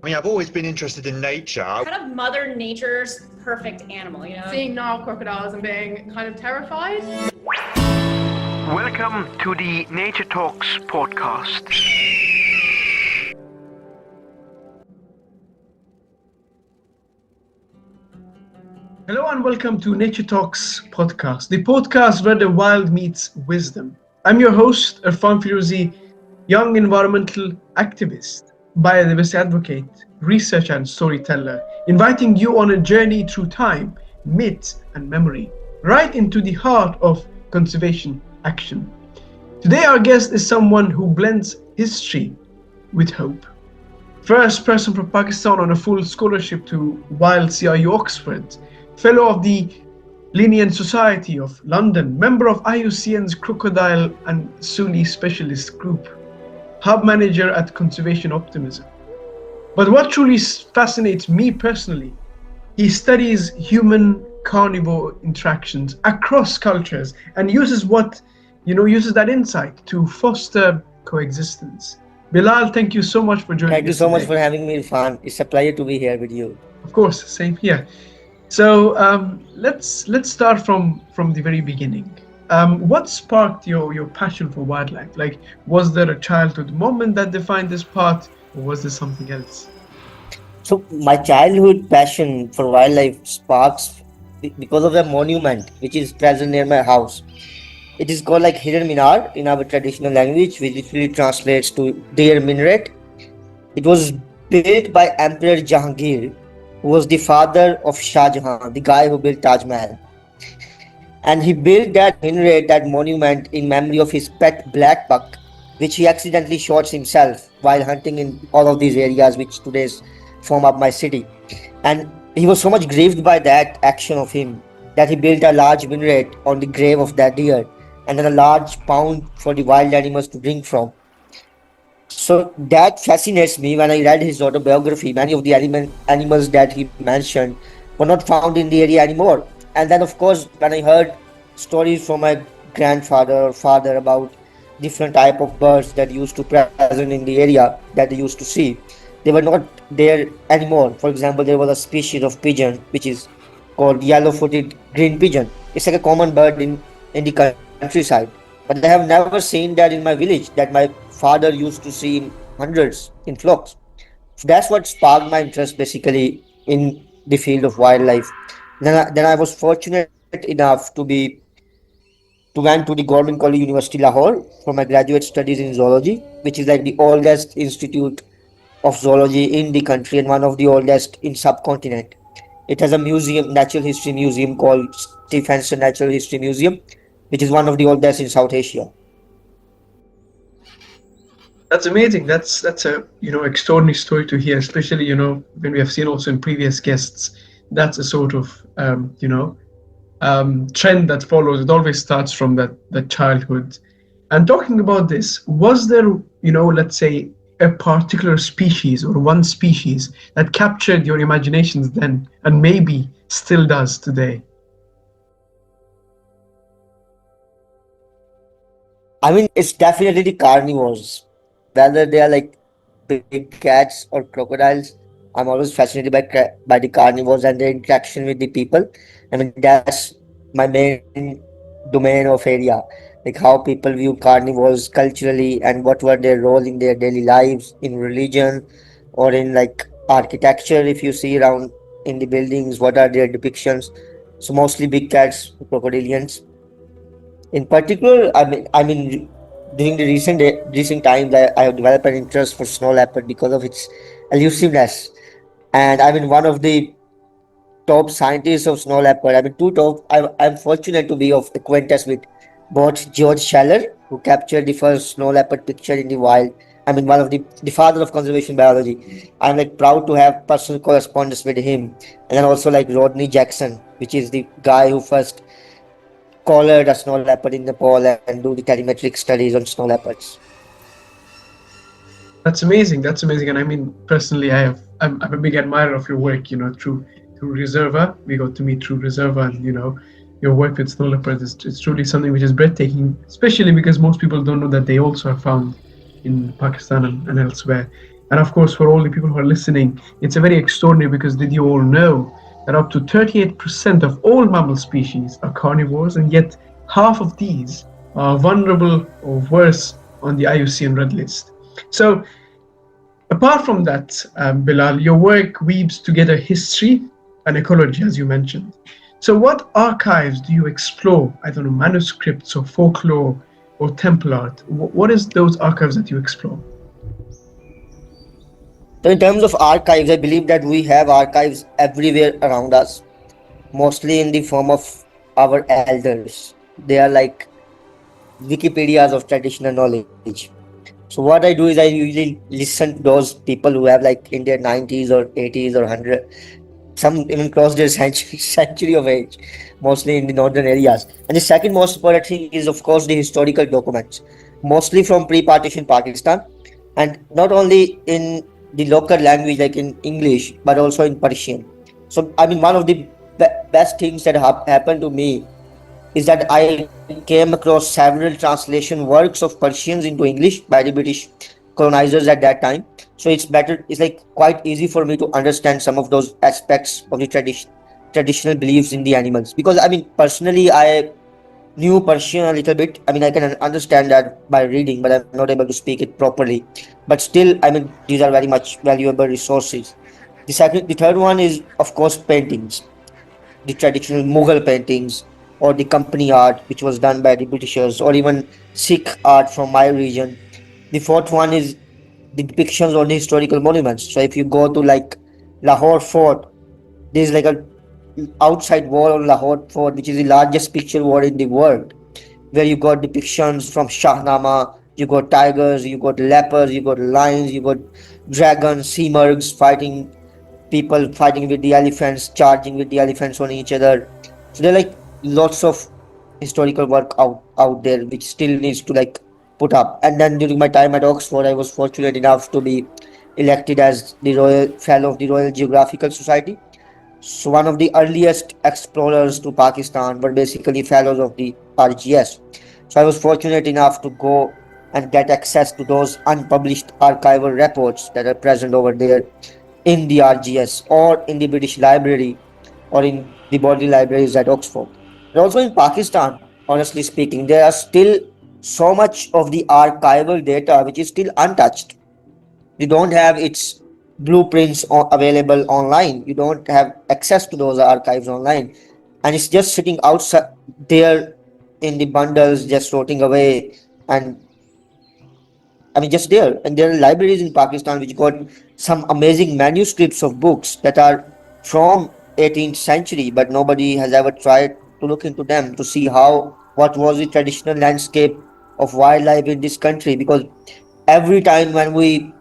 I mean, I've always been interested in nature. Kind of Mother Nature's perfect animal, you know? Seeing Nile crocodiles and being kind of terrified. Welcome to the Nature Talks podcast. Hello and welcome to Nature Talks podcast, the podcast where the wild meets wisdom. I'm your host, Irfan Firouzi, young environmental activist, biodiversity advocate, researcher and storyteller, inviting you on a journey through time, myth and memory, right into the heart of conservation action. Today our guest is someone who blends history with hope. First person from Pakistan on a full scholarship to WildCRU Oxford, fellow of the Linnean Society of London, member of IUCN's Crocodile and Suli Specialist Group, hub manager at Conservation Optimism. But what truly fascinates me personally, he studies human carnivore interactions across cultures and uses that insight to foster coexistence. Bilal, thank you so much for joining us. Thank you so much for having me, Irfan. It's a pleasure to be here with you. Of course, same here. So let's start from the very beginning. What sparked your passion for wildlife? Like, was there a childhood moment that defined this path, or was there something else? So my childhood passion for wildlife sparks because of a monument which is present near my house. It is called like Hidden Minar in our traditional language, which literally translates to Deer Minaret. It was built by Emperor Jahangir, who was the father of Shah Jahan, the guy who built Taj Mahal. And he built that minaret, that monument, in memory of his pet black buck, which he accidentally shot himself while hunting in all of these areas which today form up my city. And he was so much grieved by that action of him that he built a large minaret on the grave of that deer and then a large pound for the wild animals to drink from. So that fascinates me. When I read his autobiography, many of the animals that he mentioned were not found in the area anymore. And then, of course, when I heard stories from my grandfather or father about different type of birds that used to present in the area that they used to see, they were not there anymore. For example, there was a species of pigeon which is called yellow-footed green pigeon. It's like a common bird in the countryside. But I have never seen that in my village that my father used to see in hundreds, in flocks. So that's what sparked my interest basically in the field of wildlife. Then I was fortunate enough to went to the Government College University Lahore for my graduate studies in zoology, which is like the oldest institute of zoology in the country and one of the oldest in subcontinent. It has a museum, natural history museum called Stephens Natural History Museum, which is one of the oldest in South Asia. That's amazing. That's a extraordinary story to hear, especially when we have seen also in previous guests. That's a sort of trend that follows. It always starts from that childhood. And talking about this, was there let's say a particular species or one species that captured your imaginations then and maybe still does today? I mean, it's definitely the carnivores, whether they are like big cats or crocodiles. I'm always fascinated by the carnivores and their interaction with the people. I mean, that's my main domain of area, like how people view carnivores culturally and what were their role in their daily lives, in religion or in like architecture. If you see around in the buildings, what are their depictions? So mostly big cats, crocodilians. In particular, I mean, during the recent times, I have developed an interest for snow leopard because of its elusiveness. And I mean, one of the top scientists of snow leopard. I mean, I'm fortunate to be of acquaintance with both George Scheller, who captured the first snow leopard picture in the wild. I mean, one of the father of conservation biology. I'm like proud to have personal correspondence with him. And then also like Rodney Jackson, which is the guy who first collared a snow leopard in Nepal and do the telemetric studies on snow leopards. That's amazing. And I mean, personally, I'm a big admirer of your work. Through Reserva, we got to meet through Reserva, and your work with snow leopards is truly something which is breathtaking. Especially because most people don't know that they also are found in Pakistan and elsewhere. And of course, for all the people who are listening, it's a very extraordinary because did you all know that up to 38% of all mammal species are carnivores, and yet half of these are vulnerable or worse on the IUCN Red List. So, apart from that, Bilal, your work weaves together history and ecology, as you mentioned. So, what archives do you explore? I don't know, manuscripts or folklore or temple art. What is those archives that you explore? So in terms of archives, I believe that we have archives everywhere around us, mostly in the form of our elders. They are like Wikipedias of traditional knowledge. So what I do is I usually listen to those people who have like in their 90s or 80s or 100, some even cross their century of age, mostly in the northern areas. And the second most important thing is, of course, the historical documents, mostly from pre-partition Pakistan, and not only in the local language like in English, but also in Persian. So, I mean, one of the best things that happened to me is that I came across several translation works of Persians into English by the British colonizers at that time. So it's better, it's like quite easy for me to understand some of those aspects of the traditional beliefs in the animals. Because I mean, personally, I knew Persian a little bit. I mean, I can understand that by reading, but I'm not able to speak it properly. But still, I mean, these are very much valuable resources. The third one is, of course, paintings, the traditional Mughal paintings or the company art, which was done by the Britishers, or even Sikh art from my region. The fourth one is the depictions on the historical monuments. So if you go to like Lahore Fort, there's like a outside wall on Lahore Fort, which is the largest picture wall in the world, where you got depictions from Shahnama, you got tigers, you got leopards, you got lions, you got dragons, sea mergs fighting, people fighting with the elephants, charging with the elephants on each other. So there are like lots of historical work out there which still needs to like put up. And then during my time at Oxford, I was fortunate enough to be elected as the Royal Fellow of the Royal Geographical Society. So one of the earliest explorers to Pakistan were basically fellows of the RGS. So I was fortunate enough to go and get access to those unpublished archival reports that are present over there in the RGS or in the British Library or in the body libraries at Oxford. And also in Pakistan, honestly speaking, there are still so much of the archival data which is still untouched. You don't have its blueprints available online. You don't have access to those archives online. And it's just sitting outside there in the bundles, just rotting away. And I mean, just there. And there are libraries in Pakistan which got some amazing manuscripts of books that are from 18th century, but nobody has ever tried to look into them to see what was the traditional landscape of wildlife in this country. Because every time when we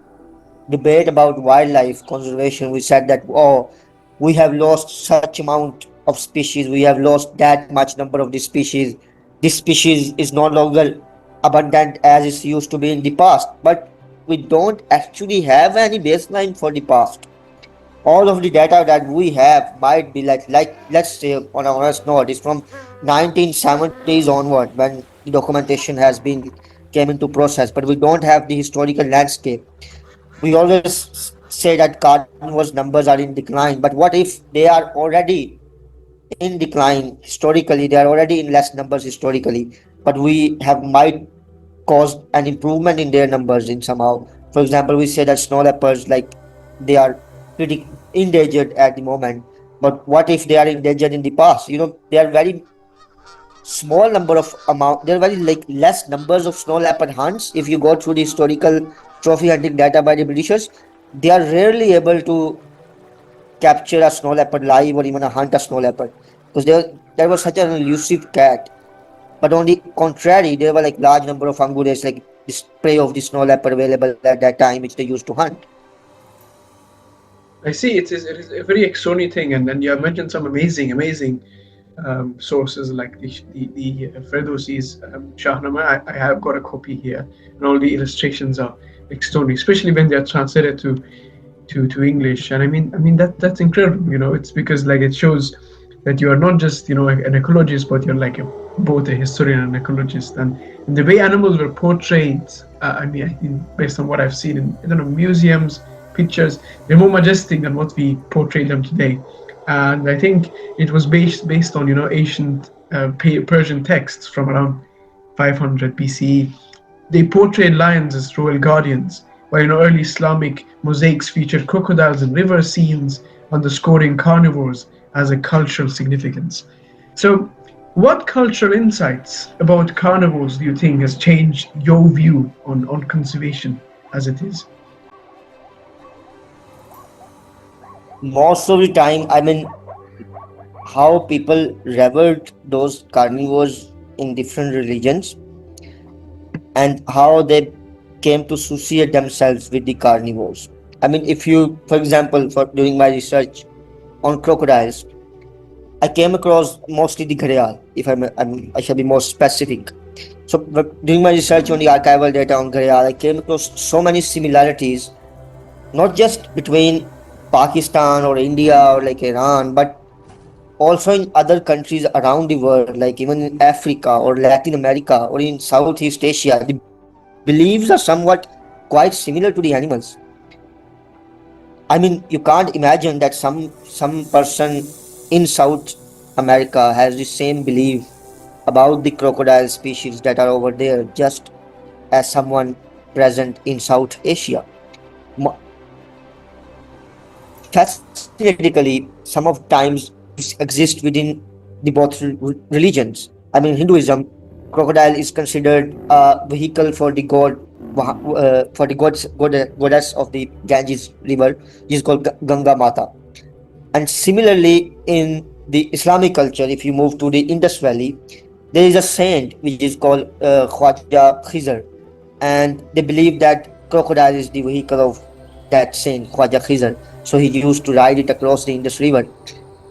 debate about wildlife conservation, we said that, oh, we have lost such amount of species, we have lost that much number of the species, this species is no longer abundant as it used to be in the past. But we don't actually have any baseline for the past. All of the data that we have might be like let's say on a honest note is from 1970s onward when the documentation has been came into process, but we don't have the historical landscape. We always say that carnivores numbers are in decline, but what if they are already in decline historically? They are already in less numbers historically, but we have might caused an improvement in their numbers in somehow. For example, we say that snow leopards like they are pretty endangered at the moment, but what if they are endangered in the past? You know, they are very small number of amount. There are very like less numbers of snow leopard hunts. If you go through the historical trophy hunting data by the Britishers, they are rarely able to capture a snow leopard live or even a hunt a snow leopard because there was such an elusive cat. But on the contrary, there were like large number of angures, like this prey of the snow leopard available at that time, which they used to hunt. I see. It is a very extraordinary thing, and you have mentioned some amazing sources like the Ferdowsi's Shahnama. I have got a copy here, and all the illustrations are extraordinary, especially when they are translated to English. And I mean that's incredible. You know, it's because like it shows that you are not just, an ecologist, but you're like both a historian and an ecologist. And the way animals were portrayed, I mean, based on what I've seen in, museums, pictures, they're more majestic than what we portray them today. And I think it was based on, ancient Persian texts from around 500 BCE. They portrayed lions as royal guardians, while early Islamic mosaics featured crocodiles in river scenes, underscoring carnivores as a cultural significance. So, what cultural insights about carnivores do you think has changed your view on conservation as it is? Most of the time, I mean, how people revered those carnivores in different religions and how they came to associate themselves with the carnivores. I mean, if you, for example, during my research on crocodiles, I came across mostly the gharial, if I shall be more specific. So during my research on the archival data on gharial, I came across so many similarities, not just between Pakistan or India or like Iran, but also in other countries around the world, like even in Africa or Latin America or in Southeast Asia. The beliefs are somewhat quite similar to the animals. I mean, you can't imagine that some person in South America has the same belief about the crocodile species that are over there just as someone present in South Asia. Fascinatingly, some of times exist within the both religions. I mean, Hinduism, crocodile is considered a vehicle for the goddess of the Ganges river, which is called Ganga Mata. And similarly, in the Islamic culture, if you move to the Indus Valley, there is a saint which is called Khwaja Khizr, and they believe that crocodile is the vehicle of that saint Khwaja Khizr. So he used to ride it across the Indus River.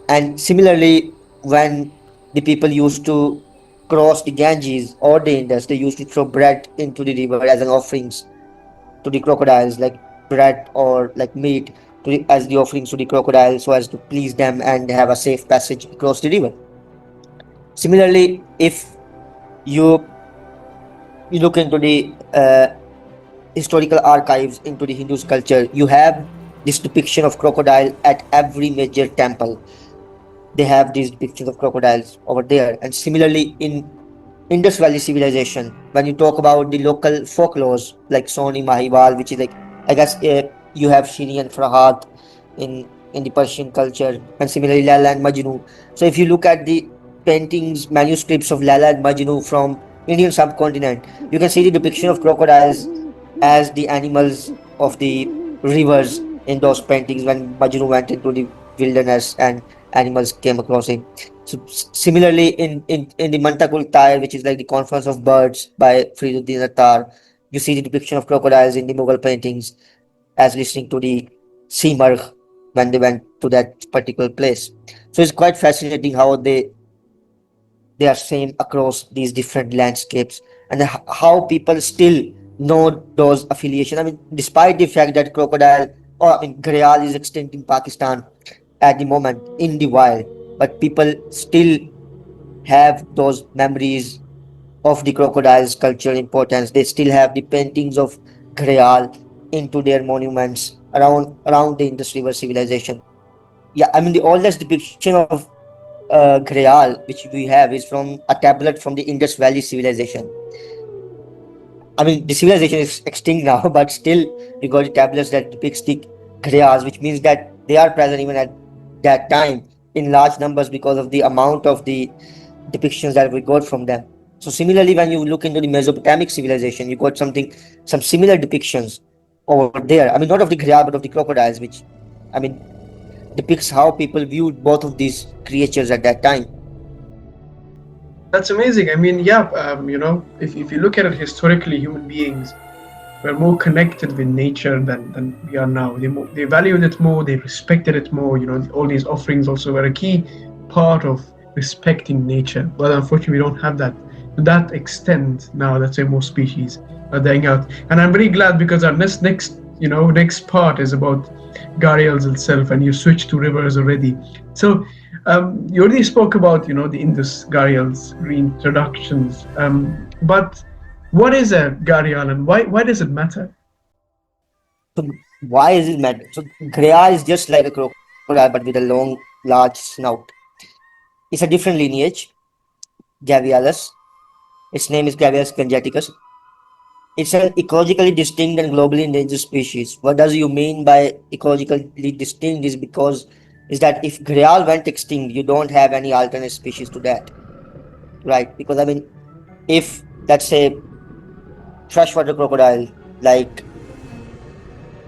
And similarly, when the people used to cross the Ganges or the Indus, they used to throw bread into the river as an offerings to the crocodiles, like bread or like meat as the offerings to the crocodiles, so as to please them and have a safe passage across the river. Similarly, if you look into the historical archives into the Hindu culture, you have this depiction of crocodile at every major temple. They have these depictions of crocodiles over there. And similarly, in Indus Valley civilization, when you talk about the local folklores like Soni Mahiwal, which is like, I guess you have Shini and Farhat in the Persian culture, and similarly Laila and Majnu. So if you look at the paintings, manuscripts of Laila and Majnu from Indian subcontinent, you can see the depiction of crocodiles as the animals of the rivers in those paintings when Majnu went into the wilderness and animals came across him. So similarly, in the Mantakul Tair, which is like the Conference of Birds by Friduddin Attar, you see the depiction of crocodiles in the Mughal paintings as listening to the sea marg when they went to that particular place. So it's quite fascinating how they are same across these different landscapes, and how people still know those affiliations. I mean, despite the fact that crocodile or gharial is extinct in Pakistan at the moment in the wild, but people still have those memories of the crocodile's cultural importance. They still have the paintings of gharial into their monuments around the Indus River civilization. Yeah, I mean, the oldest depiction of gharial which we have is from a tablet from the Indus Valley civilization. I mean, the civilization is extinct now, but still we got the tablets that depicts the gharials, which means that they are present even at that time in large numbers because of the amount of the depictions that we got from them. So similarly, when you look into the Mesopotamic civilization, you got some similar depictions over there. I mean, not of the gharial, but of the crocodiles, which, I mean, depicts how people viewed both of these creatures at that time. That's amazing. I mean, yeah, if you look at it historically, human beings were more connected with nature than we are now. They valued it more, they respected it more. All these offerings also were a key part of respecting nature. But unfortunately, we don't have that to that extent now. That's why most species are dying out. And I'm very glad, because our next part is about gharials itself, and you switched to rivers already. So You already spoke about, the Indus Gharials reintroductions. But what is a Gharial and why does it matter? So why is it matter? So gharial is just like a crocodile but with a long, large snout. It's a different lineage, Gharialus. Its name is Gharialus gangeticus. It's an ecologically distinct and globally endangered species. What does you mean by ecologically distinct is that if gharial went extinct, you don't have any alternate species to that, right? Because I mean, if let's say freshwater crocodile like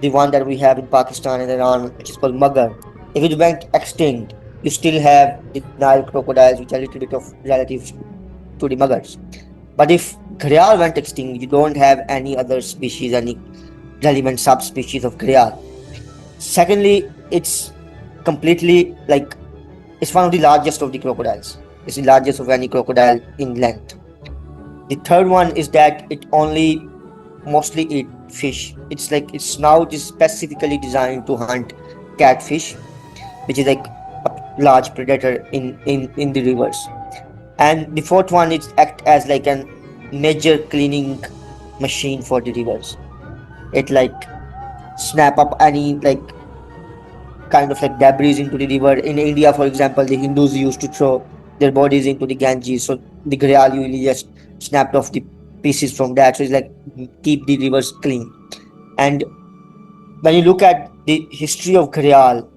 the one that we have in Pakistan and Iran, which is called mugger, if it went extinct, you still have the Nile crocodiles, which are a little bit of relative to the muggers. But if gharial went extinct, you don't have any other species, any relevant subspecies of gharial. Secondly, it's completely like it's one of the largest of the crocodiles. It's the largest of any crocodile in length. The third one is that it only mostly eat fish. It's like its snout is specifically designed to hunt catfish, which is like a large predator in the rivers. And the fourth one is act as like an major cleaning machine for the rivers. It like snap up any like kind of like debris into the river. In India, for example, the Hindus used to throw their bodies into the Ganges, so the gharial usually just snapped off the pieces from that. So it's like keep the rivers clean. And when you look at the history of gharial,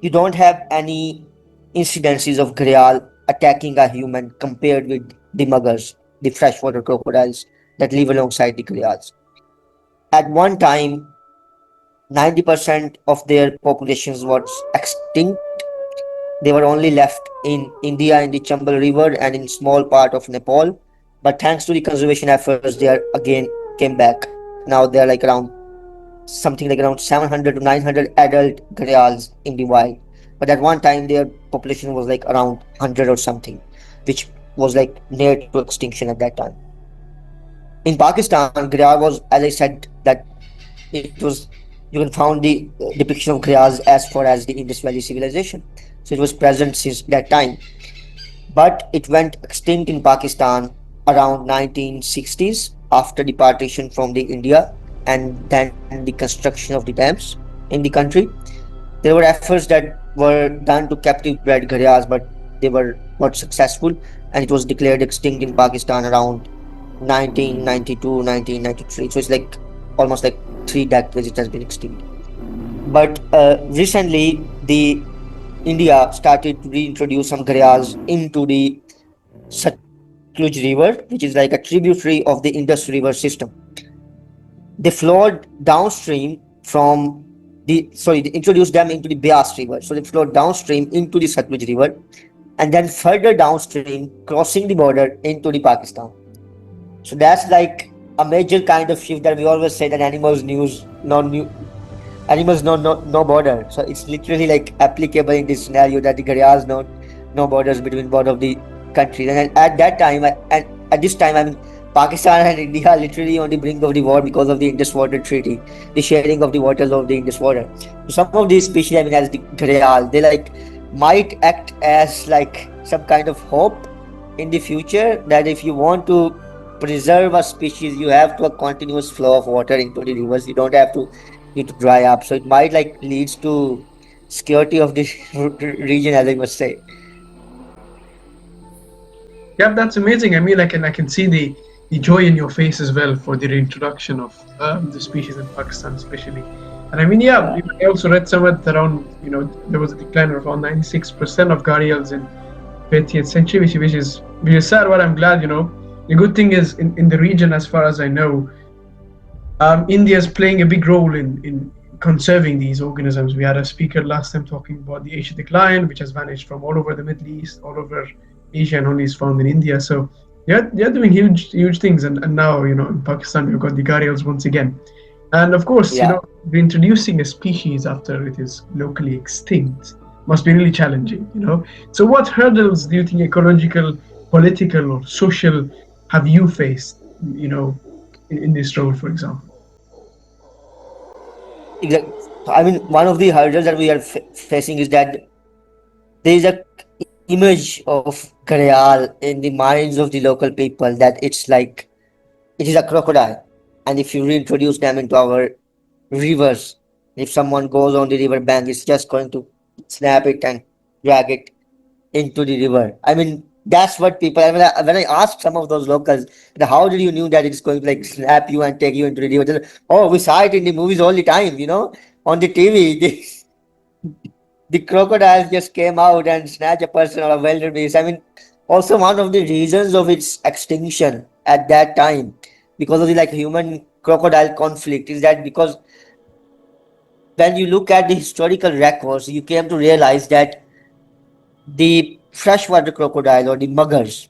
you don't have any incidences of gharial attacking a human compared with the muggers, the freshwater crocodiles that live alongside the gharials. At one time, 90% of their populations was extinct. They were only left in India in the Chambal River and in small part of Nepal. But thanks to the conservation efforts, they are again came back. Now they are like around something like around 700 to 900 adult gharials in the wild. But at one time, their population was like around 100 or something, which was like near to extinction at that time. In Pakistan, gharial was, as I said, that it was you can found the depiction of gharials as far as the Indus Valley civilization. So it was present since that time. But it went extinct in Pakistan around 1960s after the partition from the India and then the construction of the dams in the country. There were efforts that were done to captive bred gharials, but they were not successful, and it was declared extinct in Pakistan around 1992, 1993. So it's like almost like 3 decades it has been extinct. But recently, the India started to reintroduce some gharials into the Satluj River, which is like a tributary of the Indus River system. They flowed downstream from they introduced them into the Beas River. So they flowed downstream into the Satluj River and then further downstream, crossing the border into the Pakistan. So that's like a major kind of shift that we always say that animals no border. So it's literally like applicable in this scenario that the gharials no borders between both of the countries. And at that time, and at this time, I mean, Pakistan and India are literally on the brink of the war because of the Indus Water Treaty, the sharing of the waters of the Indus Water. So some of these species, I mean, as the gharial, they like might act as like some kind of hope in the future that if you want to preserve a species, you have to a continuous flow of water into the rivers. You don't have to need to dry up. So it might like leads to security of this region, as I must say. Yeah, that's amazing. I mean, I can see the joy in your face as well for the reintroduction of the species in Pakistan, especially. And I mean, yeah, I also read somewhere that around, there was a decline of around 96% of gharials in 20th century, which is sad. But I'm glad, The good thing is in the region, as far as I know, India is playing a big role in conserving these organisms. We had a speaker last time talking about the Asiatic lion, which has vanished from all over the Middle East, all over Asia, and only is found in India. So they're doing huge things. And now, in Pakistan, we've got the gharials once again. And of course, reintroducing a species after it is locally extinct must be really challenging, So what hurdles do you think ecological, political, or social have you faced, in this role, for example? Exactly. I mean, one of the hurdles that we are facing is that there is a image of gharial in the minds of the local people that it's like it is a crocodile, and if you reintroduce them into our rivers, if someone goes on the river bank, it's just going to snap it and drag it into the river. I mean, that's what people. I mean, when I asked some of those locals, how did you knew that it's going to like snap you and take you into the river? They're like, oh, we saw it in the movies all the time, on the TV. The crocodiles just came out and snatched a person or a wildebeest. I mean, also one of the reasons of its extinction at that time, because of the like human crocodile conflict, is that because when you look at the historical records, you came to realize that the freshwater crocodile or the muggers,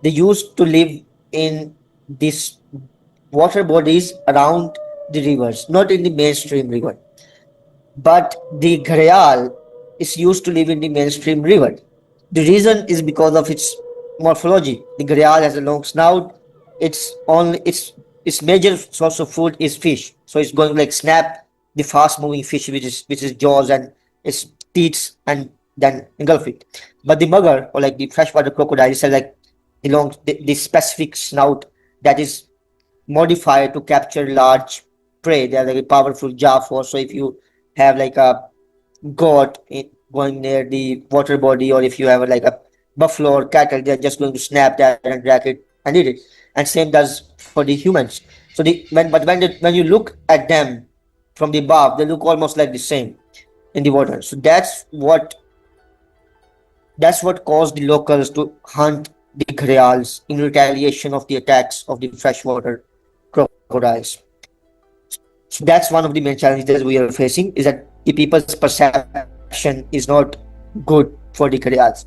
they used to live in these water bodies around the rivers, not in the mainstream river. But the gharial is used to live in the mainstream river. The reason is because of its morphology. The gharial has a long snout. Its major source of food is fish. So it's going to like snap the fast moving fish which is jaws and its teeth and then engulf it. But the mugger or like the freshwater crocodile is like the specific snout that is modified to capture large prey. They are like a powerful jaw force. So if you have like a goat going near the water body, or if you have like a buffalo or cattle, they're just going to snap that and drag it and eat it. And same does for the humans. So when you look at them from the above, they look almost like the same in the water. So that's what caused the locals to hunt the gharials in retaliation of the attacks of the freshwater crocodiles. So that's one of the main challenges we are facing, is that the people's perception is not good for the gharials.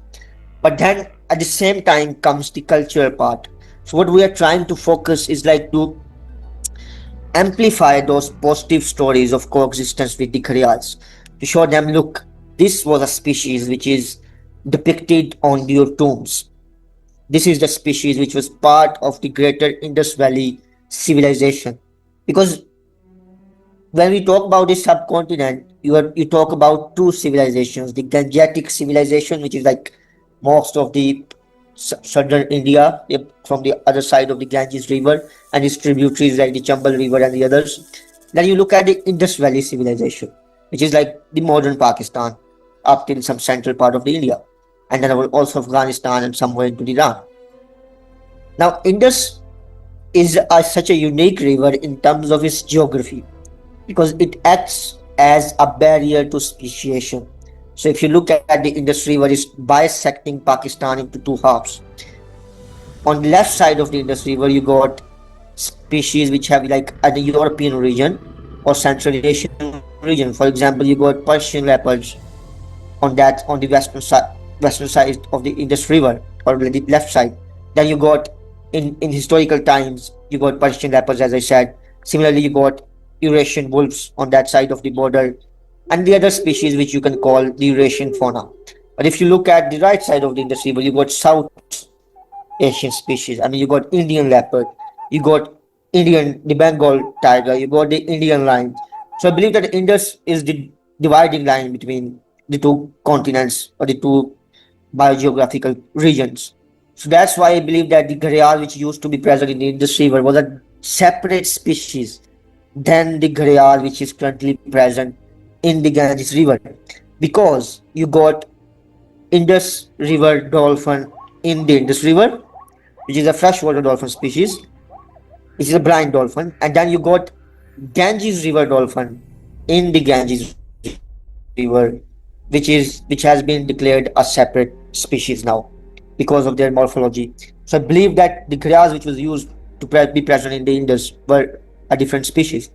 But then at the same time comes the cultural part. So what we are trying to focus is like to amplify those positive stories of coexistence with the gharials, to show them, look, this was a species which is depicted on your tombs. This is the species which was part of the greater Indus Valley civilization. Because when we talk about the subcontinent, you talk about two civilizations: the Gangetic civilization, which is like most of the southern India from the other side of the Ganges River, and its tributaries like the Chambal River and the others. Then you look at the Indus Valley civilization, which is like the modern Pakistan up till some central part of the India, and then also Afghanistan and somewhere into Iran. Now, Indus is such a unique river in terms of its geography, because it acts as a barrier to speciation. So if you look at the Indus River, it's bisecting Pakistan into two halves. On the left side of the Indus River, you got species which have like the European region or Central Asian region. For example, you got Persian leopards on the western side of the Indus River, or the left side. Then you got in historical times, you got Persian leopards, as I said. Similarly, you got Eurasian wolves on that side of the border, and the other species which you can call the Eurasian fauna. But if you look at the right side of the Indus River, you got South Asian species. I mean, you got Indian leopard, you got the Bengal tiger, you got the Indian lion. So I believe that Indus is the dividing line between the two continents or the two biogeographical regions. So that's why I believe that the gharial, which used to be present in the Indus River, was a separate species than the gharial which is currently present in the Ganges River, because you got Indus River dolphin in the Indus River, which is a freshwater dolphin species, which is a blind dolphin, and then you got Ganges River dolphin in the Ganges River, which has been declared a separate species now because of their morphology. So I believe that the gharials which was used to be present in the Indus were a different species.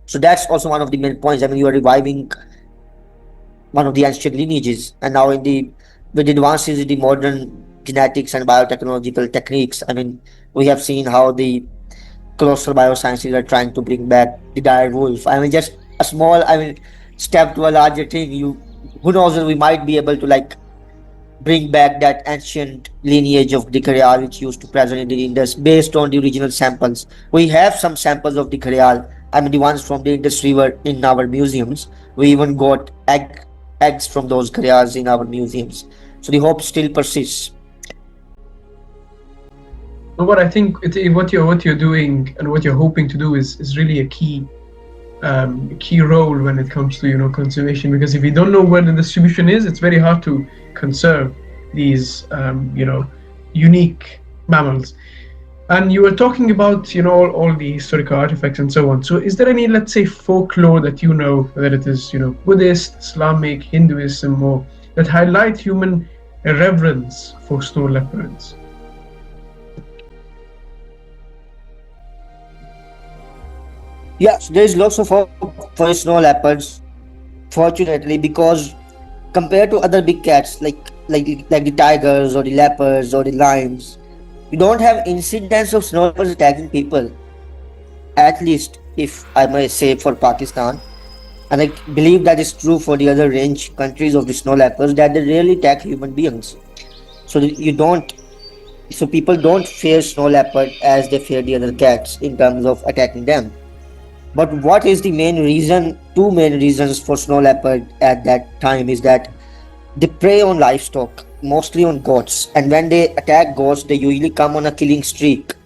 So that's also one of the main points. I mean, you are reviving one of the ancient lineages, and now with the advances in the modern genetics and biotechnological techniques, I mean, we have seen how the colossal biosciences are trying to bring back the dire wolf. I mean, just a small, step to a larger thing. Who knows, we might be able to like bring back that ancient lineage of the gharial which used to present in the Indus based on the original samples. We have some samples of the gharial, I mean the ones from the Indus River, in our museums. We even got egg eggs from those gharials in our museums. So the hope still persists. But I think what you're doing and what you're hoping to do is really a key role when it comes to conservation, because if you don't know where the distribution is, it's very hard to conserve these unique mammals. And you were talking about all the historical artifacts and so on. So is there any, let's say, folklore that whether it is Buddhist, Islamic, Hinduism, or that highlight human reverence for snow leopards? Yes, there is lots of hope for snow leopards, fortunately, because compared to other big cats like the tigers or the leopards or the lions, you don't have incidents of snow leopards attacking people. At least, if I may say, for Pakistan, and I believe that is true for the other range countries of the snow leopards, that they rarely attack human beings. So people don't fear snow leopard as they fear the other cats in terms of attacking them. But what is the main reason? Two main reasons for snow leopard at that time is that they prey on livestock, mostly on goats, and when they attack goats, they usually come on a killing streak.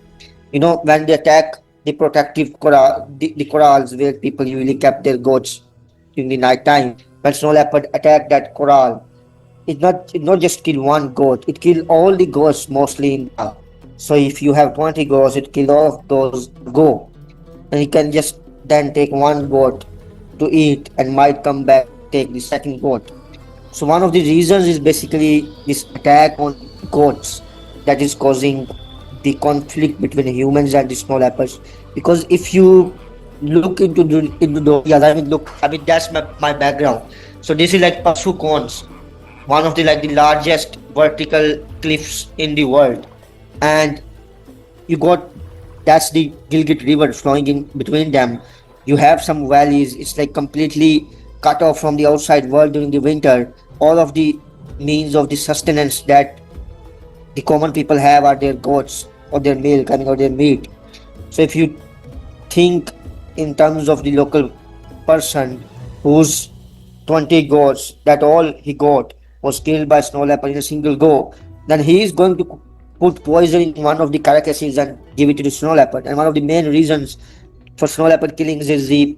When they attack the protective the corrals where people usually kept their goats during the night time, when snow leopard attack that corral, it not just kill one goat, it kill all the goats mostly in the. So if you have 20 goats, it kill all of those go, and you can just then take one goat to eat and might come back take the second goat. So one of the reasons is basically this attack on goats that is causing the conflict between humans and the snow leopards. Because if you look into the that's my background. So this is like Pasu Cones, one of the largest vertical cliffs in the world, and that's the Gilgit River flowing in between them. You have some valleys, it's like completely cut off from the outside world during the winter. All of the means of the sustenance that the common people have are their goats or their milk, or their meat. So if you think in terms of the local person whose 20 goats, that all he got was killed by snow leopard in a single go, then he is going to put poison in one of the carcasses and give it to the snow leopard. And one of the main reasons for snow leopard killings is the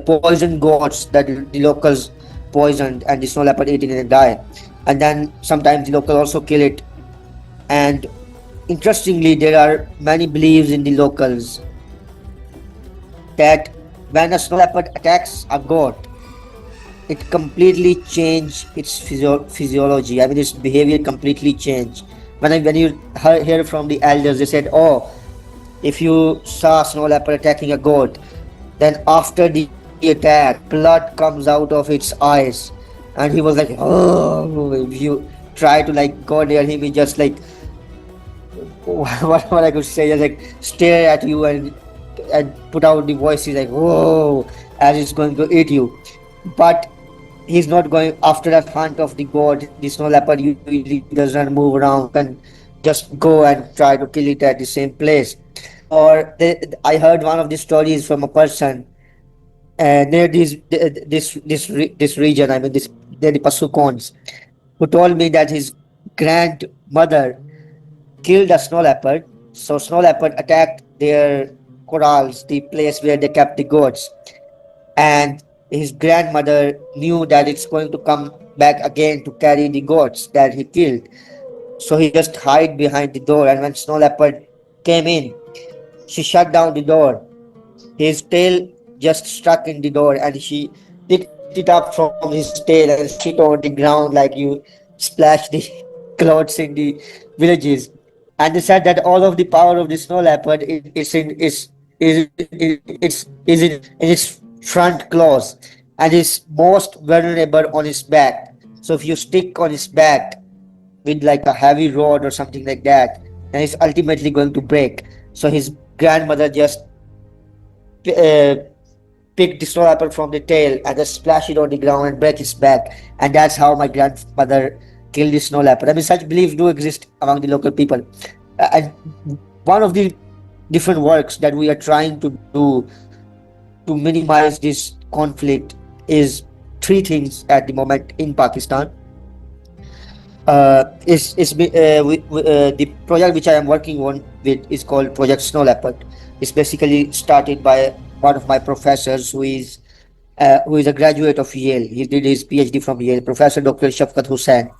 poison goats that the locals poisoned and the snow leopard eat it and die. And then sometimes the local also kill it. And interestingly, there are many beliefs in the locals that when a snow leopard attacks a goat, it completely changes its physiology. Its behavior completely changed. When you hear from the elders, they said, oh, if you saw a snow leopard attacking a goat, then after the attack, blood comes out of its eyes. And he was like, oh, if you try to go near him, he just what I could say, just stare at you and put out the voices whoa, as it's going to eat you. But he's not going after that hunt of the goat. The snow leopard usually doesn't move around and just go and try to kill it at the same place. Or I heard one of the stories from a person near this region, near the Pasukons, who told me that his grandmother killed a snow leopard. So snow leopard attacked their corrals, the place where they kept the goats, and his grandmother knew that it's going to come back again to carry the goats that he killed. So he just hid behind the door, and when snow leopard came in, she shut down the door. His tail just stuck in the door, and she picked it up from his tail and sit on the ground like you splash the clothes in the villages. And they said that all of the power of the snow leopard is in its front claws, and is most vulnerable on its back. So if you stick on its back with a heavy rod or something like that, then it's ultimately going to break. So his grandmother just picked the snow leopard from the tail and just splash it on the ground and break its back. And that's how my grandmother killed the snow leopard. Such beliefs do exist among the local people. And one of the different works that we are trying to do to minimize this conflict is three things at the moment in Pakistan. The project which I am working on with is called Project Snow Leopard. It's basically started by one of my professors who is a graduate of Yale. He did his PhD from Yale, Professor Dr. Shafqat Hussain.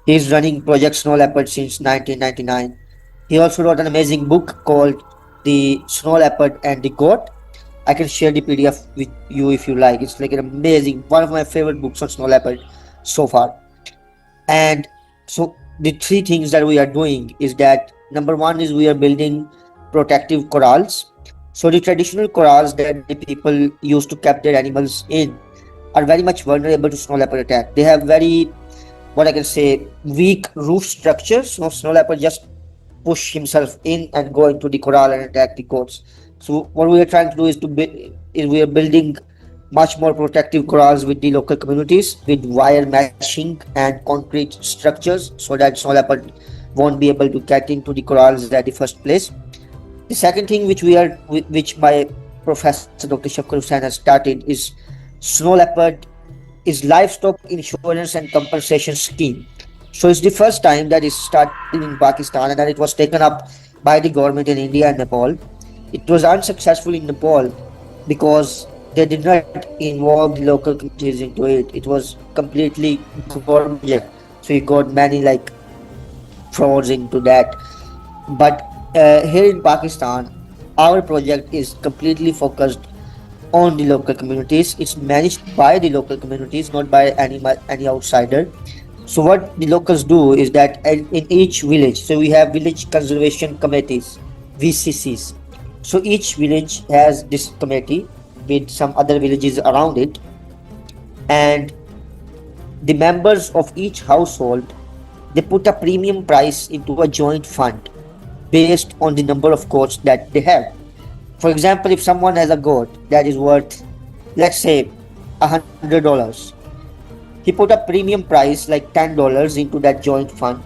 He's running Project Snow Leopard since 1999. He also wrote an amazing book called The Snow Leopard and the Goat. I can share the PDF with you if you like. It's like an amazing, one of my favorite books on snow leopard so far. And so the three things that we are doing is that number one is we are building protective corrals. So the traditional corrals that the people used to keep their animals in are very much vulnerable to snow leopard attack. They have very, what I can say, weak roof structures. So snow leopard just push himself in and go into the corral and attack the goats. So what we are trying to do is we are building much more protective corrals with the local communities with wire meshing and concrete structures so that snow leopard won't be able to get into the corrals at the first place. The second thing which my professor Dr. Shafqat Hussain has started is Snow Leopard is livestock insurance and compensation scheme. So it's the first time that it started in Pakistan and that it was taken up by the government in India and Nepal. It was unsuccessful in Nepal because they did not involve the local communities into it. It was completely government project. So you got many like frauds into that. But here in Pakistan, our project is completely focused on the local communities. It's managed by the local communities, not by any outsider. So what the locals do is that in each village, so we have village conservation committees, VCCs. So each village has this committee with some other villages around it, and the members of each household, they put a premium price into a joint fund based on the number of goats that they have. For example, if someone has a goat that is worth, let's say, $100, he put a premium price like $10 into that joint fund,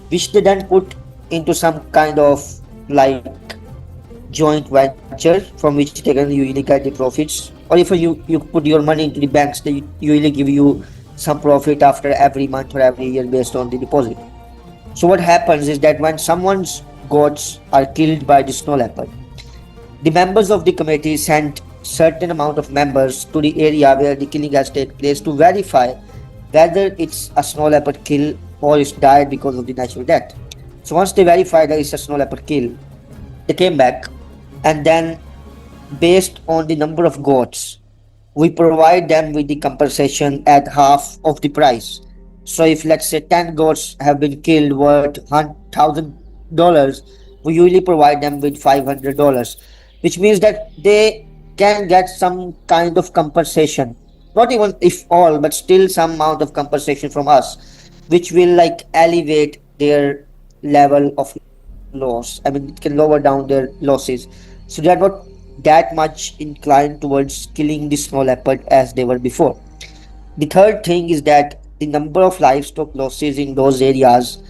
which they then put into some kind of like joint venture from which they can usually get the profits. Or if you put your money into the banks, they usually give you some profit after every month or every year based on the deposit. So what happens is that when someone's goats are killed by the snow leopard, the members of the committee send certain amount of members to the area where the killing has taken place to verify whether it's a snow leopard kill or it's died because of the natural death. So once they verify that it's a snow leopard kill, they came back, and then based on the number of goats, we provide them with the compensation at half of the price. So if let's say 10 goats have been killed worth $1,000, we usually provide them with $500, which means that they can get some kind of compensation, not even if all, but still some amount of compensation from us, which will like elevate their level of loss. I mean, it can lower down their losses. So they are not that much inclined towards killing the snow leopard as they were before. The third thing is that the number of livestock losses in those areas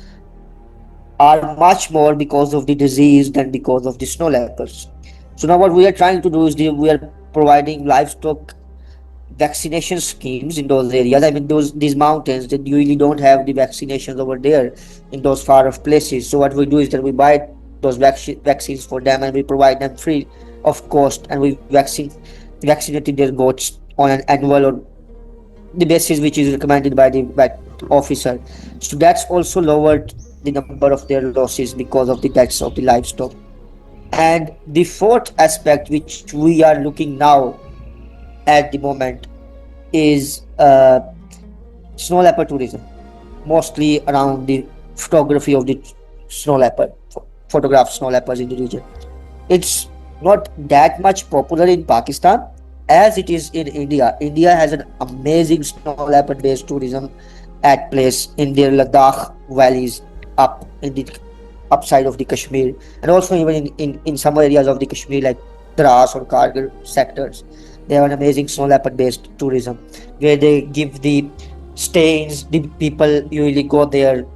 are much more because of the disease than because of the snow leopards. So now what we are trying to do is we are providing livestock vaccination schemes in those areas. I mean, these mountains that usually don't have the vaccinations over there in those far off places. So what we do is that we buy those vaccines for them and we provide them free of cost, and we vaccinated their goats on an annual or the basis which is recommended by the vet officer. So that's also lowered the number of their losses because of the deaths of the livestock. And the fourth aspect which we are looking now at the moment is snow leopard tourism, mostly around the photography of the snow leopard, photograph snow leopards in the region. It's not that much popular in Pakistan as it is in India. India has an amazing snow leopard based tourism at place in their Ladakh valleys up in the upside of the Kashmir, and also even in some areas of the Kashmir like Dras or Kargil sectors. They have an amazing snow leopard based tourism where they give the stays. The people usually go there,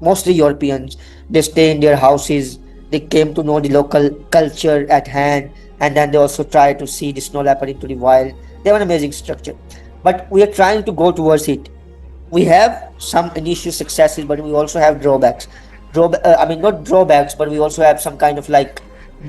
mostly Europeans. They stay in their houses. They came to know the local culture at hand, and then they also try to see the snow leopard into the wild. They have an amazing structure. but we are trying to go towards it. We have some initial successes, but we also have drawbacks. Not drawbacks, but we also have some kind of like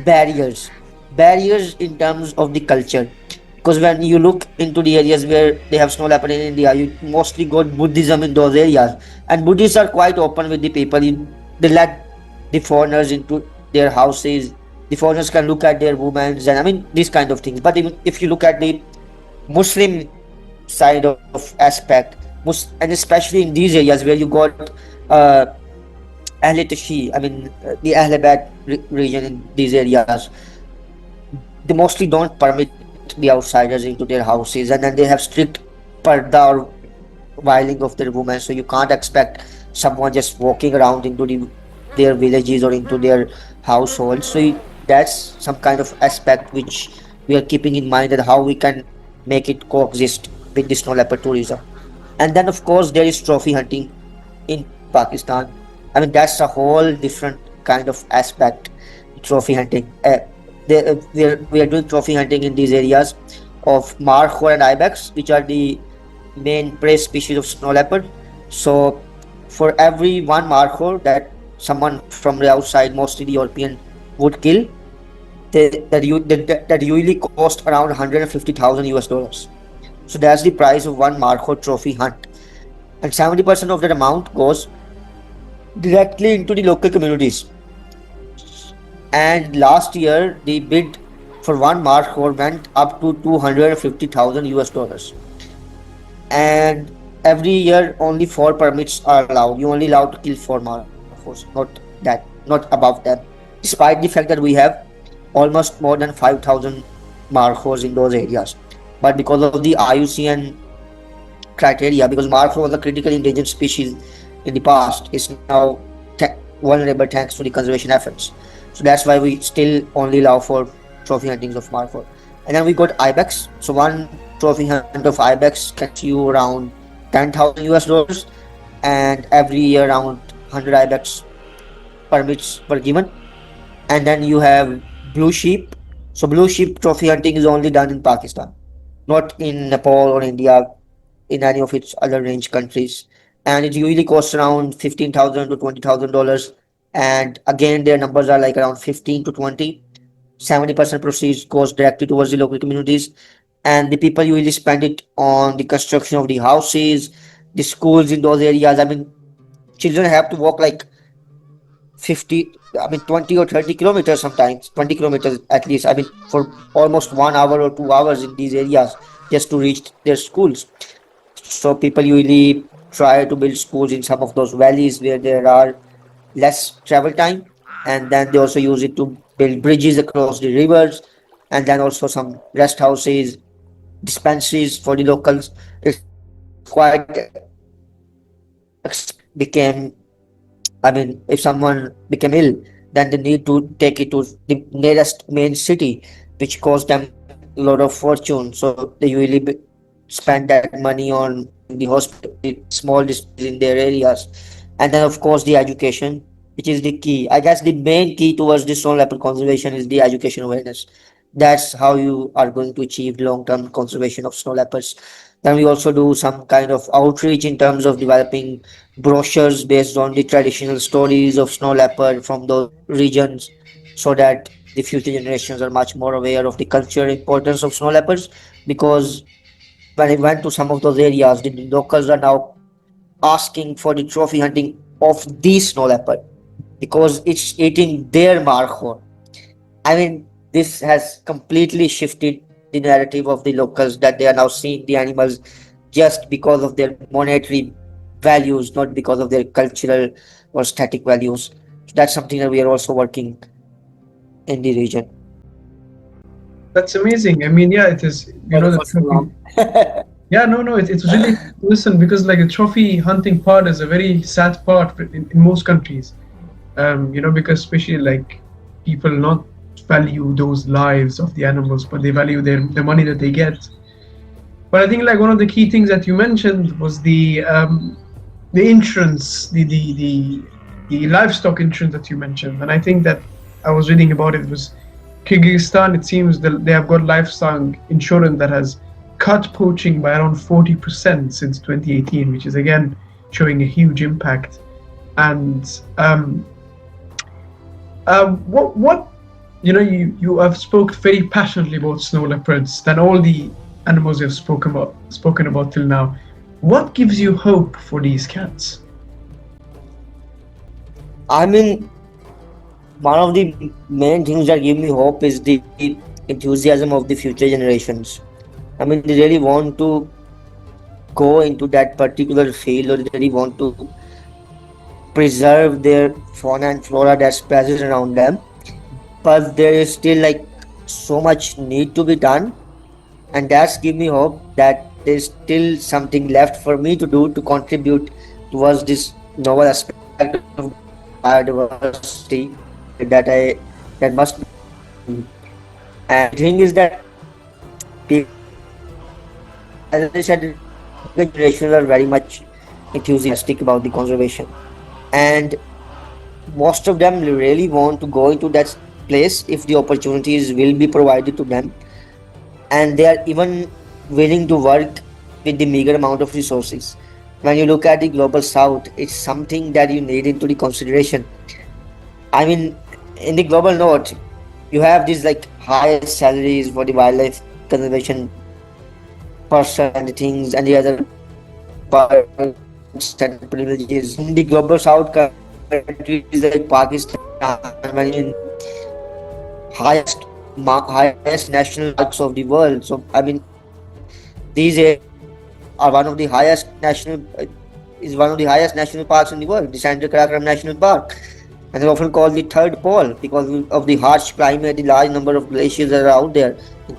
barriers. Barriers in terms of the culture. Because when you look into the areas where they have snow leopard in India, you mostly got Buddhism in those areas. And Buddhists are quite open with the people. They let the foreigners into their houses. The foreigners can look at their women, and I mean, these kind of things. But even if you look at the Muslim side of aspect, and especially in these areas where you got Ahle Tashi, the Ahle Bayt region in these areas, they mostly don't permit the outsiders into their houses, and then they have strict parda or veiling of their women, so you can't expect someone just walking around into their villages or into their households. So that's some kind of aspect which we are keeping in mind, that how we can make it coexist with the snow leopard tourism. And then of course there is trophy hunting in Pakistan. That's a whole different kind of aspect. Trophy hunting, we are doing trophy hunting in these areas of markhor and ibex, which are the main prey species of snow leopard. So for every one markhor that someone from the outside, mostly the European, would kill, that usually cost around $150,000. So that's the price of one markhor trophy hunt, and 70% of that amount goes directly into the local communities. And last year the bid for one markhor went up to $250,000. And every year only 4 permits are allowed. You only allowed to kill 4 markhors, not above them, despite the fact that we have almost more than 5,000 markhors in those areas. But because of the IUCN criteria, because markhor was a critically endangered species in the past, is now vulnerable thanks to the conservation efforts. So that's why we still only allow for trophy huntings of markhor. And then we got ibex. So one trophy hunt of ibex gets you around $10,000, and every year around 100 ibex permits were given. And then you have blue sheep. So blue sheep trophy hunting is only done in Pakistan, not in Nepal or India, in any of its other range countries. And it usually costs around $15,000 to $20,000. And again, their numbers are like around 15 to 20. 70% proceeds goes directly towards the local communities, and the people usually spend it on the construction of the houses, the schools in those areas. Children have to walk like 20 or 30 kilometers, sometimes 20 kilometers at least, for almost 1 hour or 2 hours in these areas just to reach their schools. So people usually try to build schools in some of those valleys where there are less travel time, and then they also use it to build bridges across the rivers, and then also some rest houses, dispensaries for the locals. It's quite became, if someone became ill, then they need to take it to the nearest main city, which costs them a lot of fortune. So they usually spend that money on the hospital, small districts in their areas. And then of course the education, which is the key. I guess the main key towards this snow leopard conservation is the education awareness. That's how you are going to achieve long-term conservation of snow leopards. Then we also do some kind of outreach in terms of developing brochures based on the traditional stories of snow leopard from those regions, so that the future generations are much more aware of the cultural importance of snow leopards. Because when I went to some of those areas, the locals are now asking for the trophy hunting of the snow leopard because it's eating their markhor. This has completely shifted the narrative of the locals, that they are now seeing the animals just because of their monetary values, not because of their cultural or static values. So that's something that we are also working in the region. That's amazing. It is, yeah, no, it's really listen, because like the trophy hunting part is a very sad part in most countries, because especially like people not value those lives of the animals, but they value the money that they get. But I think like one of the key things that you mentioned was the insurance, the livestock insurance that you mentioned. And I think that I was reading about it was Kyrgyzstan. It seems that they have got livestock insurance that has cut poaching by around 40% since 2018, which is again showing a huge impact. And what you have spoke very passionately about snow leopards than all the animals you've spoken about till now. What gives you hope for these cats? I mean, one of the main things that give me hope is the enthusiasm of the future generations. I mean, they really want to go into that particular field, or they really want to preserve their fauna and flora that's present around them. But there is still like so much need to be done, and that's give me hope that there's still something left for me to do to contribute towards this novel aspect of biodiversity that must be. And the thing is that people, as I said, the generations are very much enthusiastic about the conservation, and most of them really want to go into that place if the opportunities will be provided to them, and they are even willing to work with the meager amount of resources. When you look at the global south, it's something that you need into the consideration. I mean, in the global north, you have these like highest salaries for the wildlife conservation person and the things and the other perks and privileges. In the global south countries like Pakistan, I mean, highest national parks of the world. So I mean, these are one of the highest national parks in the world, the Central Karakoram National Park, and they're often called the third pole because of the harsh climate, the large number of glaciers that are out there, in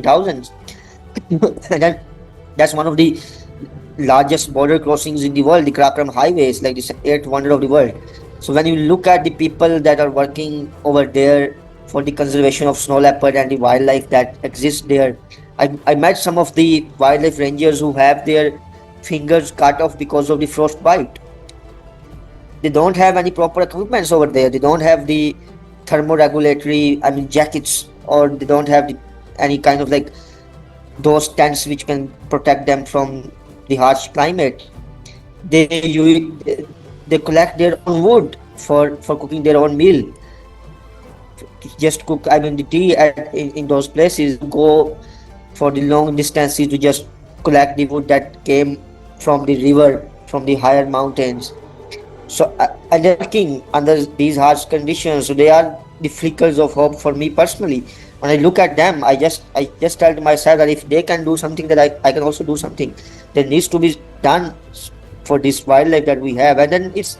thousands. And then that's one of the largest border crossings in the world. The Karakoram Highway is like the eighth wonder of the world. So when you look at the people that are working over there for the conservation of snow leopard and the wildlife that exists there, I met some of the wildlife rangers who have their fingers cut off because of the frostbite. They don't have any proper equipment over there. They don't have the thermoregulatory, jackets, or they don't have any kind of like those tents which can protect them from the harsh climate. They collect their own wood for cooking their own meal. Just cook, the tea in those places, go for the long distances to just collect the wood that came from the river, from the higher mountains. So and they're working under these harsh conditions. So they are the flickers of hope for me personally. When I look at them, I just tell to myself that if they can do something, that I can also do something. There needs to be done for this wildlife that we have, and then it's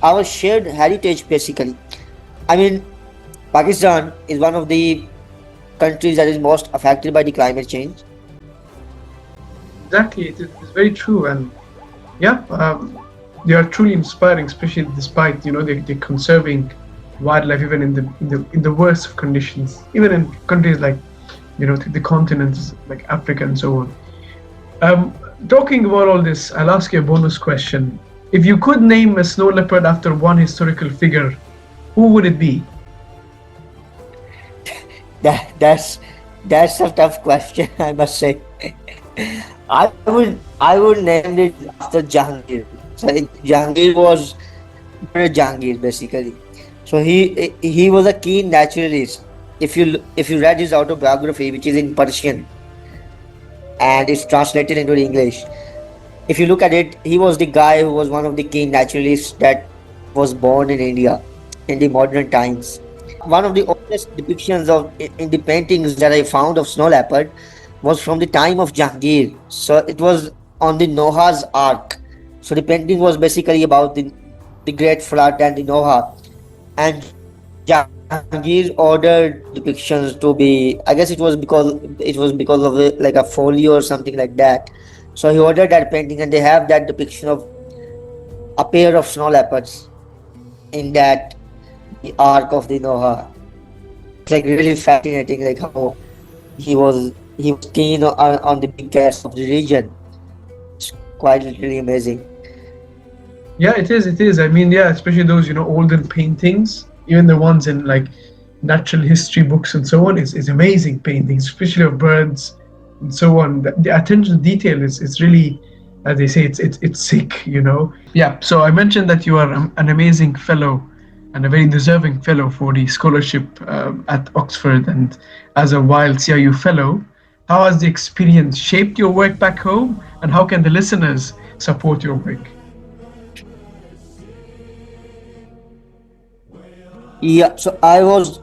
our shared heritage basically. I mean, Pakistan is one of the countries that is most affected by the climate change. Exactly, it's very true, and they are truly inspiring, especially despite they're conserving wildlife even in the worst of conditions, even in countries like the continents like Africa and so on. Talking about all this, I'll ask you a bonus question. If you could name a snow leopard after one historical figure, who would it be? That's a tough question, I must say. I would name it after Jahangir. So Jahangir was Jahangir basically. So he was a keen naturalist. If you read his autobiography, which is in Persian and it's translated into English, if you look at it, he was the guy who was one of the keen naturalists that was born in India in the modern times. One of the oldest depictions in the paintings that I found of snow leopard was from the time of Jahangir. So it was on the Noah's Ark. So the painting was basically about the Great Flood and the Noah. And Jahangir ordered depictions to be, I guess it was because of like a folio or something like that. So he ordered that painting, and they have that depiction of a pair of snow leopards in that the Ark of the Noah. It's like really fascinating, like how he was keen on the big cats of the region. It's quite literally amazing. Yeah, it is. Especially those olden paintings, even the ones in like natural history books and so on, is amazing paintings, especially of birds and so on. The attention to detail is really, as they say, it's sick, you know. Yeah. So I mentioned that you are an amazing fellow and a very deserving fellow for the scholarship at Oxford, and as a WildCRU fellow, how has the experience shaped your work back home, and how can the listeners support your work? Yeah, so I was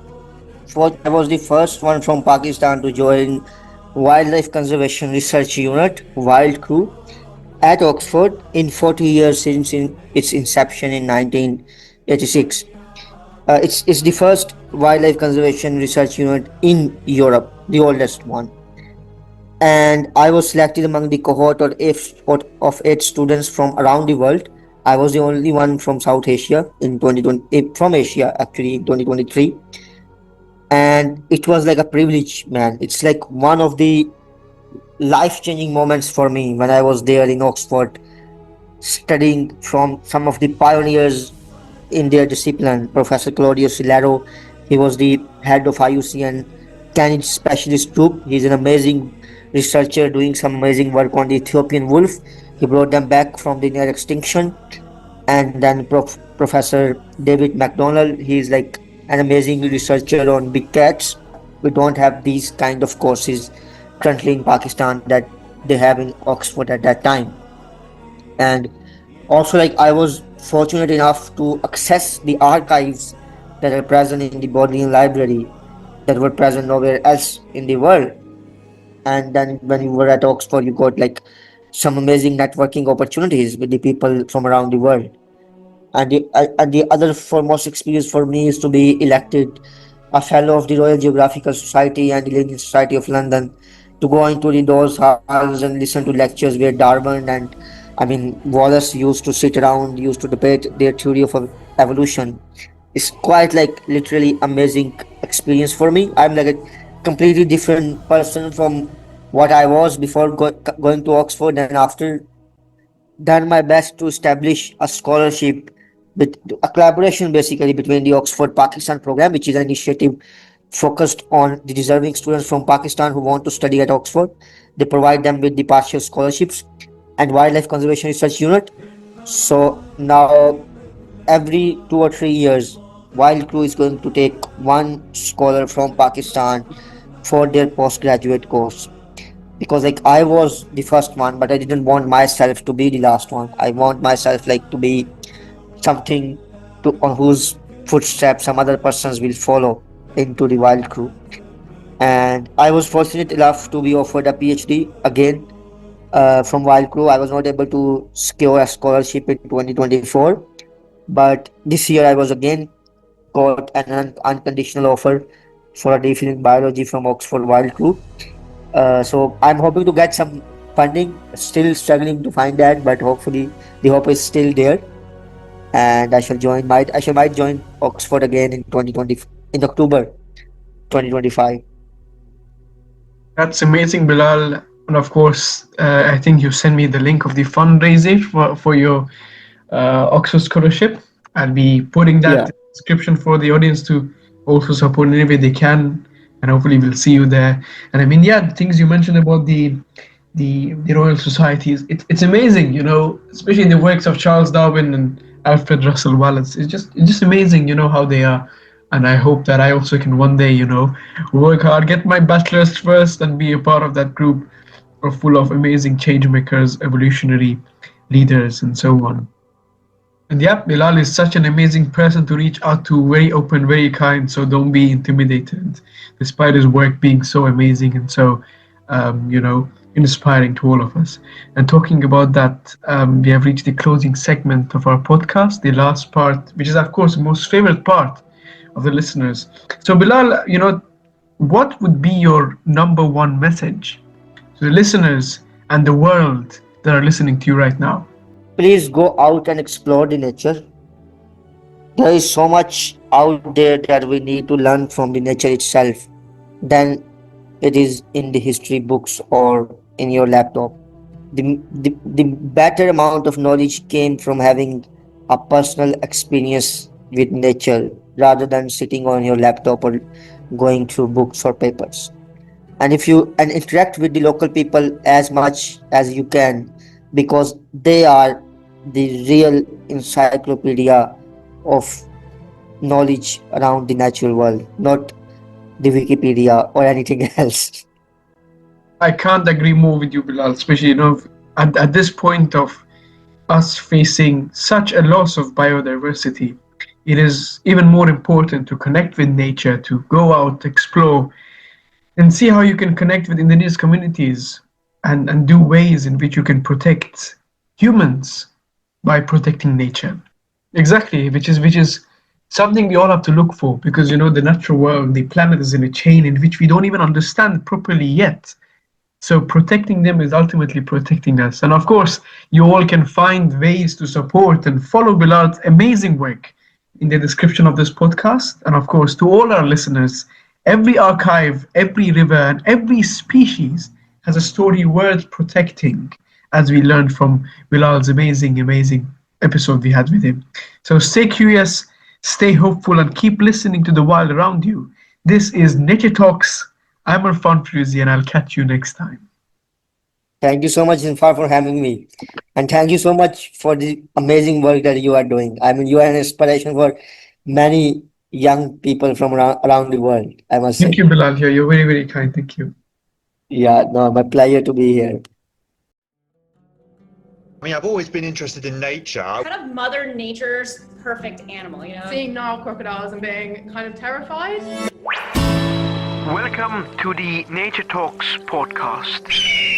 the first one from Pakistan to join Wildlife Conservation Research Unit, WildCRU, at Oxford in 40 years since its inception in 1986. It's the first wildlife conservation research unit in Europe, the oldest one. And I was selected among the of eight students from around the world. I was the only one from South Asia in 2020, from Asia actually in 2023. And it was like a privilege, man. It's like one of the life changing moments for me when I was there in Oxford studying from some of the pioneers in their discipline. Professor Claudio Silero, he was the head of IUCN Canid Specialist Group. He's an amazing researcher doing some amazing work on the Ethiopian wolf. He brought them back from the near extinction. And then Professor David McDonald, he's like an amazing researcher on big cats. We don't have these kind of courses currently in Pakistan that they have in Oxford at that time. And also, like, I was fortunate enough to access the archives that are present in the Bodleian Library that were present nowhere else in the world. And then when you were at Oxford, you got like some amazing networking opportunities with the people from around the world. And the other foremost experience for me is to be elected a fellow of the Royal Geographical Society and the Linnean Society of London, to go into the those halls and listen to lectures where Darwin and Wallace used to sit around, used to debate their theory of evolution. It's quite like literally amazing experience for me. I'm like a completely different person from what I was before going to Oxford, and after done my best to establish a scholarship with a collaboration basically between the Oxford Pakistan program, which is an initiative focused on the deserving students from Pakistan who want to study at Oxford. They provide them with the partial scholarships, and Wildlife Conservation Research Unit. So now every 2 or 3 years, WildCRU is going to take one scholar from Pakistan for their postgraduate course, because like I was the first one, but I didn't want myself to be the last one. I want myself like to be something to on whose footsteps some other persons will follow into the WildCRU. And I was fortunate enough to be offered a PhD again from WildCRU. I was not able to secure a scholarship in 2024, but this year I was again got an unconditional offer for a DPhil in biology from Oxford WildCRU. So I'm hoping to get some funding. Still struggling to find that, but hopefully the hope is still there. And I shall might join Oxford again in 2020 in October 2025. That's amazing, Bilal. And of course, I think you send me the link of the fundraiser for your Oxford scholarship. I'll be putting that Yeah. in the description for the audience to also support in any way they can, and hopefully we'll see you there. And I mean, yeah, the things you mentioned about the Royal Societies, it's amazing, you know, especially the works of Charles Darwin and Alfred Russel Wallace. It's just amazing, you know, how they are. And I hope that I also can one day, you know, work hard, get my bachelor's first, and be a part of that group full of amazing change makers, evolutionary leaders, and so on. And yeah, Bilal is such an amazing person to reach out to, very open, very kind. So don't be intimidated, despite his work being so amazing and so, you know, inspiring to all of us. And talking about that, we have reached the closing segment of our podcast, the last part, which is, of course, the most favorite part of the listeners. So, Bilal, you know, what would be your number one message to the listeners and the world that are listening to you right now? Please go out and explore the nature. There is so much out there that we need to learn from the nature itself than it is in the history books or in your laptop. The better amount of knowledge came from having a personal experience with nature rather than sitting on your laptop or going through books or papers. and if you and interact with the local people as much as you can, because they are the real encyclopedia of knowledge around the natural world, not the Wikipedia or anything else. I can't agree more with you, Bilal, especially, at this point of us facing such a loss of biodiversity, it is even more important to connect with nature, to go out, explore, and see how you can connect with indigenous communities and do ways in which you can protect humans by protecting nature. Exactly, which is something we all have to look for, because the natural world, the planet is in a chain in which we don't even understand properly yet. So protecting them is ultimately protecting us. And of course, you all can find ways to support and follow Bilal's amazing work in the description of this podcast. And of course, to all our listeners, every archive, every river, and every species has a story worth protecting, as we learned from Bilal's amazing episode we had with him. So stay curious, stay hopeful, and keep listening to the wild around you. This is Nature Talks. I'm Irfan Firuzi, and I'll catch you next time. Thank you so much, Zinfar, for having me. And thank you so much for the amazing work that you are doing. I mean, you are an inspiration for many young people from around the world, I must Thank say. you, Bilal. You're very kind. Thank you. Yeah, no, my pleasure to be here. I mean, I've always been interested in nature. Kind of Mother Nature's perfect animal, you know? Seeing Nile crocodiles and being kind of terrified. Welcome to the Nature Talks podcast.